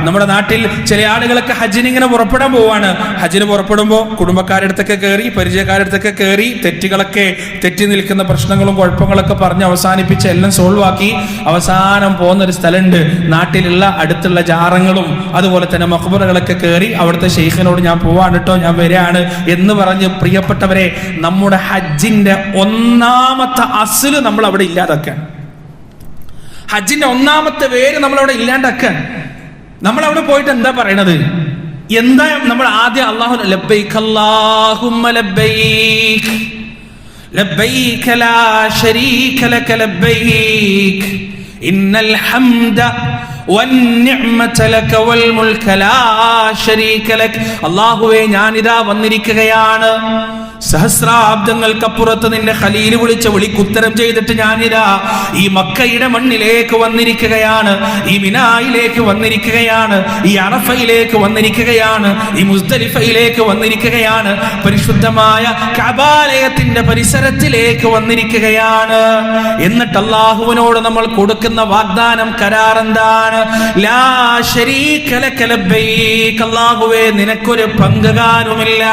നമ്മുടെ നാട്ടിൽ ചില ആളുകളൊക്കെ ഹജ്ജിന് ഇങ്ങനെ പുറപ്പെടാൻ പോവാണ്. ഹജ്ജിന് പുറപ്പെടുമ്പോൾ കുടുംബക്കാരുടെ അടുത്തൊക്കെ കയറി, പരിചയക്കാരുടെ അടുത്തൊക്കെ കയറി, തെറ്റി നിൽക്കുന്ന പ്രശ്നങ്ങളും കുഴപ്പങ്ങളൊക്കെ പറഞ്ഞ് അവസാനിപ്പിച്ച് എല്ലാം സോൾവ് ആക്കി അവസാനം പോകുന്നൊരു സ്ഥലമുണ്ട്. നാട്ടിലുള്ള അടുത്തുള്ള ജാറങ്ങളും അതുപോലെ തന്നെ മഖ്ബറകളൊക്കെ കയറി അവിടുത്തെ ഷെയ്ഖിനോട് ഞാൻ പോവാണ് കേട്ടോ, ഞാൻ വരികയാണ് എന്ന് പറഞ്ഞ്, പ്രിയപ്പെട്ടവരെ, നമ്മുടെ ഹജ്ജിന്റെ ഒന്നാമത്തെ അസ്ല് നമ്മൾ അവിടെ ഇല്ലാതാക്കാൻ, ഹജ്ജിന്റെ ഒന്നാമത്തെ പേര് നമ്മളവിടെ ഇല്ലാണ്ടാക്കാൻ. നമ്മൾ അവിടെ പോയിട്ട് എന്താ പറയണത്? എന്താ നമ്മൾ ആദ്യം അല്ലാഹു ലബ്ബൈക അല്ലാഹുമ്മ ലബ്ബൈക ലബ്ബൈക ലാ ശരീക ലക ലബ്ബൈക ഇന്നൽ ഹംദ വന്നിഅമത ലക വൽ മുൽക ലാ ശരീക ലക. അല്ലാഹുവേ, ഞാനിതാ വന്നിരിക്കുകയാണ്. സഹസ്രാബ്ദങ്ങൾക്കപ്പുറത്ത് നിന്റെ ഖലീൽ വിളിച്ച വിളിക്കുത്തരം ചെയ്തിട്ട് ഞാനിതാ ഈ മക്കയുടെ മണ്ണിലേക്ക് വന്നിരിക്കുകയാണ്, ഈ മിനായിലേക്ക് വന്നിരിക്കുകയാണ്, ഈ അറഫയിലേക്ക് വന്നിരിക്കുകയാണ്, ഈ മുസ്ദലിഫയിലേക്ക് വന്നിരിക്കുകയാണ്, പരിശുദ്ധമായ കഅബാലയത്തിന്റെ പരിസരത്തിലേക്ക് വന്നിരിക്കുകയാണ്. എന്നിട്ട് അല്ലാഹുവിനോട് നമ്മൾ കൊടുക്കുന്ന വാഗ്ദാനം, കരാർ എന്താണ്? ലാ ശരീക ലക ലബ്ബൈക. അല്ലാഹുവേ, നിനക്കൊരു പങ്കുകാരുമില്ല.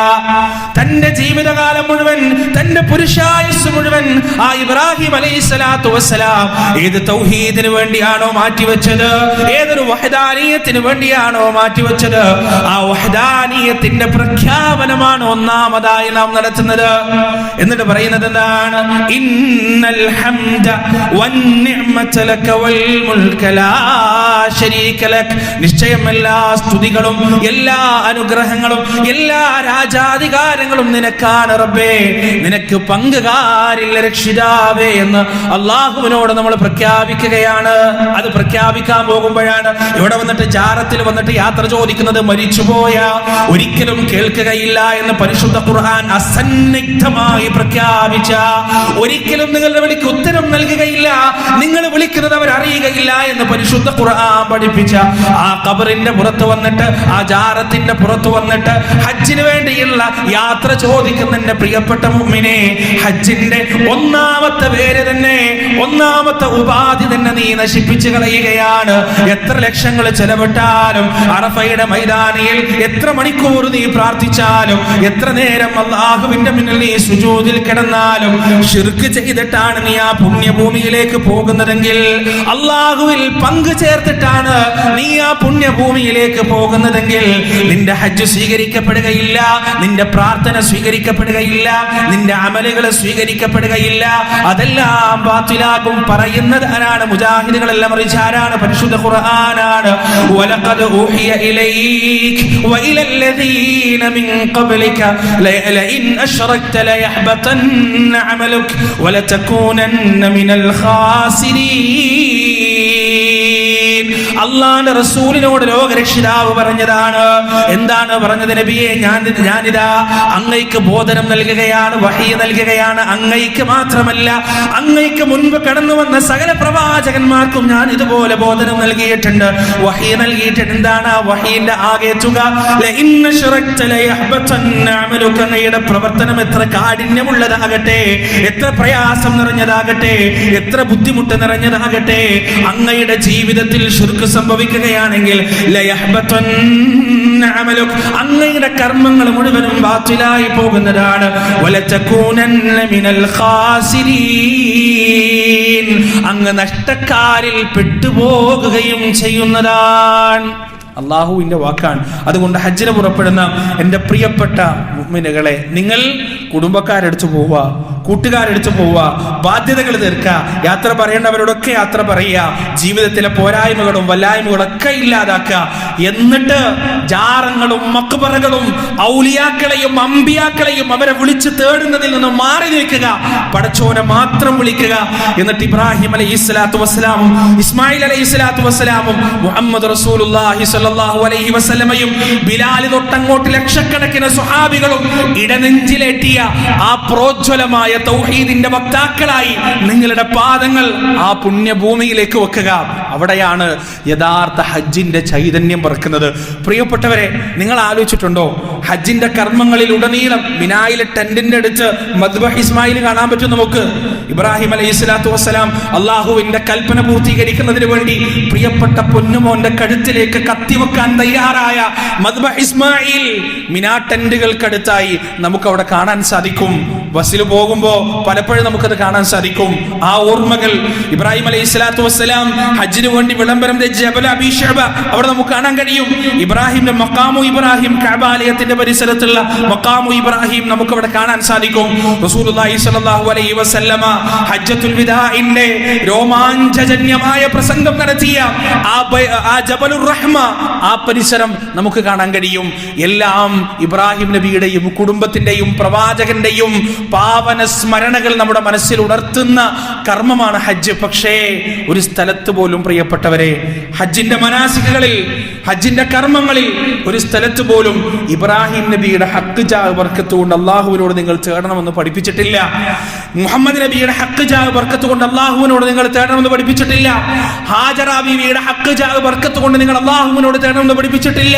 തന്റെ ജീവിതകാലം മുഴുവൻ, തന്റെ പുരുഷായുസ് മുഴുവൻ ആ ഇബ്രാഹിം അലൈഹിസ്സലാത്തു വസ്സലാം ഏത് തൗഹീദിന് വേണ്ടിയാണോ മാറ്റിവെച്ചത്, ഏതൊരു വഹദാനിയത്തിന് വേണ്ടിയാണോ മാറ്റിവെച്ചത്, ആ വഹദാനിയത്തിന്റെ പ്രഖ്യാപനമാണ് ഒന്നാമതായി നാം നടത്തുന്നത്. എന്നിട്ട് പറയുന്നത് എന്താണ്? ഇന്നൽ ഹംദ വന്നിഅമത ലക വൽ മുൽക ലാ ശരീക ലക. നിശ്ചയം എല്ലാ സ്തുതികളും, എല്ലാ അനുഗ്രഹങ്ങളും, എല്ലാ രാജാധികാരങ്ങളും നിനക്കാണ് റബ്ബേ, നിനക്ക് പങ്കുകാരില്ല രക്ഷിതാവേ എന്ന് അള്ളാഹുവിനോട് നമ്മൾ പ്രഖ്യാപിക്കുകയാണ്. അത് പ്രഖ്യാപിക്കാൻ പോകുമ്പോഴാണ് ഇവിടെ വന്നിട്ട് ജാറത്തിൽ വന്നിട്ട് യാത്ര ചോദിക്കുന്നത്. മരിച്ചുപോയ ഒരിക്കലും കേൾക്കുകയില്ല എന്ന് പരിശുദ്ധ ഖുർആൻ അസന്നിഗ്ധമായി പ്രഖ്യാപിച്ച, ഒരിക്കലും നിങ്ങളുടെ വിളിക്ക് ഉത്തരം നൽകുകയില്ല, നിങ്ങൾ വിളിക്കുന്നത് അവർ അറിയുകയില്ല എന്ന് പരിശുദ്ധ ഖുർആൻ പഠിപ്പിച്ച ആ ഖബറിന്റെ പുറത്ത് വന്നിട്ട്, ആ ജാറത്തിന്റെ പുറത്ത് വന്നിട്ട് ഹജ്ജിന് വേണ്ടിയുള്ള യാത്ര ചോദിക്കുന്ന എന്റെ പ്രിയപ്പെട്ട മുഅ്മിനേ, ഹജ്ജിന്റെ ഒന്നാമത്തെ പേര് തന്നെ, ഒന്നാമത്തെ ഉപാധി തന്നെ നീ നശിപ്പിച്ചു കളയുകയാണ്. എത്ര ലക്ഷങ്ങൾ ചെലവിട്ടാലും, അറഫയുടെ മൈതാനിയിൽ എത്ര മണിക്കൂർ നീ പ്രാർത്ഥിച്ചാലും, എത്ര നേരം അല്ലാഹുവിന്റെ മുന്നിൽ നീ സുജൂദിൽ കിടന്നാലും, ശിർക്ക് ചെയ്തിട്ടാണ് നീ ആ പുണ്യഭൂമിയിലേക്ക് പോകുന്നതെങ്കിൽ, അല്ലാഹുവിൽ പങ്കു ചേർത്തിട്ടാണ് നീ ആ പുണ്യഭൂമിയിലേക്ക് പോകുന്നതെങ്കിൽ, നിന്റെ ഹജ്ജ് സ്വീകരിക്കപ്പെടുകയില്ല, നിന്റെ പ്രാർത്ഥന സ്വീകരിക്കപ്പെടുകയില്ല, നിന്റെ അമലുകൾ സ്വീകരിക്കപ്പെടുകയില്ല. അതെല്ലാം ബാത്തിലാകും. പറയുന്നത് ആരാണ്? മുജാഹിദുകളെല്ലാം അറിയിച്ചാരാണ്? പരിശുദ്ധ ഖുർആനാണ്. വലഖദ് ഊഹിയ ഇലൈക വഇലല്ലദീന മിൻ ഖബ്ലിക ലഇൻ അശ്റക്ത ലയഹ്ബതന്ന അമലുക വലതകൂനന്ന മിനൽ ഖാസിരീൻ. അല്ലാഹുവിന്റെ റസൂലിനോട് ലോകരക്ഷിതാവ് പറഞ്ഞതാണ്. എന്താണ് പറഞ്ഞത്? നബിയെ, ഞാനിതാ അങ്ങയ്ക്ക് ബോധനം നൽകുകയാണ്, വഹി നൽകുകയാണ്. അങ്ങയ്ക്ക് മാത്രമല്ല, അങ്ങയ്ക്ക് മുൻപ് കടന്നു വന്ന സകല പ്രവാചകന്മാർക്കും ഞാൻ ഇതുപോലെ ബോധനം നൽകിയിട്ടുണ്ട്, വഹി നൽകിയിട്ടുണ്ട്. എന്താണ് ആ വഹിയുടെ ആകെ തുക? ലഇൻ അശ്റക്ത ലയഹ്ബതന്ന അമലുക. അങ്ങയുടെ പ്രവർത്തനം എത്ര കാഠിന്യമുള്ളതാകട്ടെ, എത്ര പ്രയാസം നിറഞ്ഞതാകട്ടെ, എത്ര ബുദ്ധിമുട്ട് നിറഞ്ഞതാകട്ടെ, അങ്ങയുടെ ജീവിതത്തിൽ ശിർക്ക് സംഭവിക്കുകയാണെങ്കിൽ ലയഹ്ബതന്ന അമലുക, അങ്ങയുടെ കർമ്മങ്ങൾ മുഴുവനും ബാത്തിലായി പോകുന്നതാണ്. വലതകൂനന്ന മിനൽ ഖാസിരീൻ, അങ്ങ് നഷ്ടക്കാരിൽ പെട്ടുപോകുകയും ചെയ്യുന്നതാണ്. അള്ളാഹുവിന്റെ വാക്കാണ്. അതുകൊണ്ട് ഹജ്ജിന് പുറപ്പെടുന്ന എൻ്റെ പ്രിയപ്പെട്ട മുഅ്മിനുകളെ, നിങ്ങൾ കുടുംബക്കാരെടുത്ത് പോവുക, കൂട്ടുകാരെടുത്ത് പോവുക, ബാധ്യതകൾ തീർക്കുക, യാത്ര പറയേണ്ടവരോടൊക്കെ യാത്ര പറയുക, ജീവിതത്തിലെ പോരായ്മകളും വല്ലായ്മകളൊക്കെ ഇല്ലാതാക്കുക. എന്നിട്ട് ജാറങ്ങളും മഖ്ബറകളും ഔലിയാക്കളെയും അമ്പിയാക്കളെയും അവരെ വിളിച്ച് തേടുന്നതിൽ നിന്ന് മാറി നിൽക്കുക, പടച്ചോനെ മാത്രം വിളിക്കുക. എന്നിട്ട് ഇബ്രാഹിം അലൈഹിസ്സലാത്തു വസ്സലാമും ഇസ്മായിൽ അലൈഹിസ്സലാത്തു വസ്സലാമും മുഹമ്മദ് റസൂലുള്ളാഹി സ്വല്ലല്ലാഹു അലൈഹി വസല്ലമയും ബിലാൽ തൊട്ടങ്ങോട്ട് ലക്ഷക്കണക്കിന് സ്വഹാബികളും ഇടനെഞ്ചിലേറ്റിയ ആ പ്രോജ്വലമായ തൗഹീദിന്റെ വക്താക്കളായി നിങ്ങളുടെ പാദങ്ങൾ ആ പുണ്യഭൂമിയിലേക്ക് വെക്കുക. അവിടെയാണ് യഥാർത്ഥ ഹജ്ജിന്റെ ചൈതന്യം പറക്കുന്നത്. പ്രിയപ്പെട്ടവരെ, നിങ്ങൾ ആലോചിച്ചിട്ടുണ്ടോ, ഹജ്ജിന്റെ കർമ്മങ്ങളിൽ ഉടനീളം മിനായിലെ ടെന്റിന്റെ അടുത്ത് മദ്ബഹ് ഇസ്മായിൽ കാണാൻ പറ്റും നമുക്ക്. ഇബ്രാഹിം അലൈഹിസ്സലാത്തു വസ്സലാം അള്ളാഹുവിന്റെ കൽപ്പന പൂർത്തീകരിക്കുന്നതിന് വേണ്ടി പ്രിയപ്പെട്ട പൊന്നുമോന്റെ കഴുത്തിലേക്ക് കത്തിവെക്കാൻ തയ്യാറായ മദ്ബഹ് ഇസ്മായിൽ മിനാ ടെന്റുകൾക്കടുത്തായി നമുക്ക് അവിടെ കാണാൻ സാധിക്കും. ബസ്സിൽ പോകുമ്പോ പലപ്പോഴും നമുക്കത് കാണാൻ സാധിക്കും. ആ ഓർമ്മകൾ, ഇബ്രാഹിം അലൈഹിസ്സലാത്തു വസ്സലാം ഹജ്ജിന് വേണ്ടി വിളംബരം ജബൽ അബീ ശഅബ അവിടെ നമുക്ക് കാണാൻ കഴിയും. ഇബ്രാഹിമിന്റെ മഖാമു ഇബ്രാഹിം, കഅബാലയത്തിന്റെ പരിസരത്തുള്ള മഖാമു ഇബ്രാഹിം നമുക്ക് അവിടെ കാണാൻ സാധിക്കും. റസൂലുള്ളാഹി സ്വല്ലല്ലാഹു അലൈഹി വസല്ലമ ഹജ്ജത്തുൽ വിദാഇന്റെ രോമാഞ്ചജന്യമായ പ്രസംഗം നടത്തിയ ആ ജബലുർ റഹ്മ, ആ പരിസരം നമുക്ക് കാണാൻ കഴിയും. എല്ലാം ഇബ്രാഹിം നബിയുടെയും കുടുംബത്തിന്റെയും പ്രവാചകന്റെയും പാവന സ്മരണകൾ നമ്മുടെ മനസ്സിൽ ഉണർത്തുന്ന കർമ്മമാണ് ഹജ്ജ്. പക്ഷേ ഒരു സ്ഥലത്ത് പോലും, പ്രിയപ്പെട്ടവരെ, ഹജ്ജിന്റെ മനാസിക്കുകളിൽ, ഹജ്ജിന്റെ കർമ്മങ്ങളിൽ ഒരു സ്ഥലത്ത് പോലും ഇബ്രാഹിം നബിയുടെ ഹക്ക് ജാഹ് ബർക്കത്ത് കൊണ്ട് അള്ളാഹുവിനോട് നിങ്ങൾ തേടണമെന്ന് പഠിപ്പിച്ചിട്ടില്ല. മുഹമ്മദ് നബിയുടെ ഹക്ക് ജാഹ് ബർക്കത്ത് കൊണ്ട് അള്ളാഹുവിനോട് നിങ്ങൾ തേടണമെന്ന് പഠിപ്പിച്ചിട്ടില്ല. ഹാജറ ബീവിയുടെ ഹക്ക് ജാഹ് ബർക്കത്ത് കൊണ്ട് നിങ്ങൾ അള്ളാഹുവിനോട് തേടണമെന്ന് പഠിപ്പിച്ചിട്ടില്ല.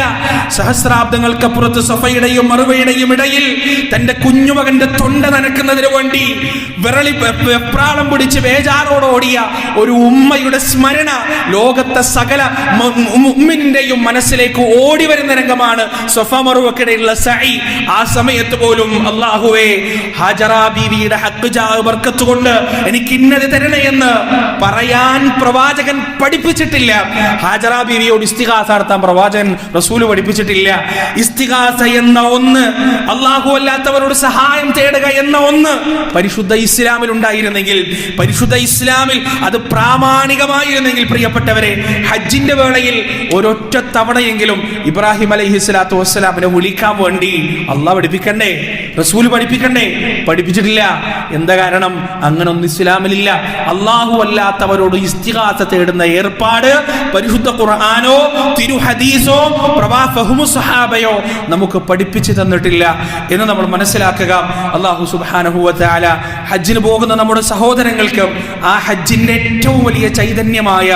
സഹസ്രാബ്ദങ്ങൾക്കപ്പുറത്ത് സഫയുടെയും മറുവയുടെയും ഇടയിൽ തന്റെ കുഞ്ഞുമകന്റെ തൊണ്ട നനക്കുന്നതിന് വേണ്ടി വെപ്രാളം പിടിച്ച് ബേജാറോടോടിയ ഒരു ഉമ്മയുടെ സ്മരണ ലോകത്തെ സകല മുഅ്മിനിന്റെയും മനസ്സിലേക്ക് ഓടി വരുന്ന രംഗമാണ് സഫ മറുവക്കിടയിലുള്ള സഈ. ആ സമയത്ത് പോലും അല്ലാഹുവേ, ഹാജറ ബീവിയുടെ ഹക്ക് ജാഹ് ബർക്കത്ത് കൊണ്ട് എനിക്ക് ഇന്നത് തരണേ എന്ന് പറയാൻ പ്രവാചകൻ പഠിപ്പിച്ചിട്ടില്ല. ഹാജറ ബീവിയോട് ഇസ്തിഗാസ നടത്താൻ പ്രവാചകൻ റസൂൽ പഠിപ്പിച്ചിട്ടില്ല. ഇസ്തിഗാസ എന്ന ഒന്ന്, അല്ലാഹു അല്ലാത്തവരോട് സഹായം തേടുക എന്ന ഒന്ന് പരിശുദ്ധ ഇസ്ലാമിൽ ഉണ്ടായിരുന്നെങ്കിൽ, പരിശുദ്ധ ഇസ്ലാമിൽ അത് പ്രാമാണികമായിരുന്നെങ്കിൽ, പ്രിയപ്പെട്ടവരെ, ഹജ്ജിന്റെ വേളയിൽ ഒരൊറ്റ തവണയെങ്കിലും ഇബ്രാഹിം അലൈഹിസ്സലാത്തു വസ്സലാമിനെ വിളിക്കാൻ വേണ്ടി അള്ളാഹ് പഠിപ്പിക്കണ്ടേ, റസൂൽ പഠിപ്പിക്കണ്ടേ? പഠിപ്പിച്ചിട്ടില്ല. എന്താ കാരണം? അങ്ങനെ ഒന്നും ഇസ്ലാമിലില്ല. അള്ളാഹു അല്ലാത്തവരോട് ഇസ്തിഗാസ തേടുന്ന ഏർപ്പാട് പരിശുദ്ധ ഖുർആനോ തിരു ഹദീസോ ഫഹ്മു സ്വഹാബയോ നമുക്ക് പഠിപ്പിച്ചു തന്നിട്ടില്ല എന്ന് നമ്മൾ മനസ്സിലാക്കുക. അല്ലാഹു സുബ്ഹാനഹു വ തആല ഹജ്ജിന് പോകുന്ന നമ്മുടെ സഹോദരങ്ങൾക്ക് ആ ഹജ്ജിന്റെ ഏറ്റവും വലിയ ചൈതന്യമായ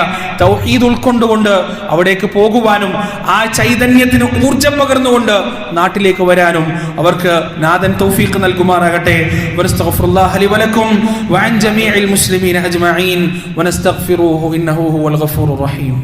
തൗഹീദ് ഉൾക്കൊണ്ടുകൊണ്ട് അവിടേക്ക് പോകുവാനും ആ ചൈതന്യത്തിന് ഊർജം പകർന്നുകൊണ്ട് നാട്ടിലേക്ക് വരാനും അവർക്ക് നാഥൻ തൗഫീഖ് നൽകുമാറാകട്ടെ. വനസ്തഗ്ഫിറുല്ലാഹ ലി വലക്കും വഅൻ ജമീഇൽ മുസ്ലിമീന അജ്മഈൻ വനസ്തഗ്ഫിറൂഹു ഇന്നഹു ഹുവൽ ഗഫൂറുർ റഹീം.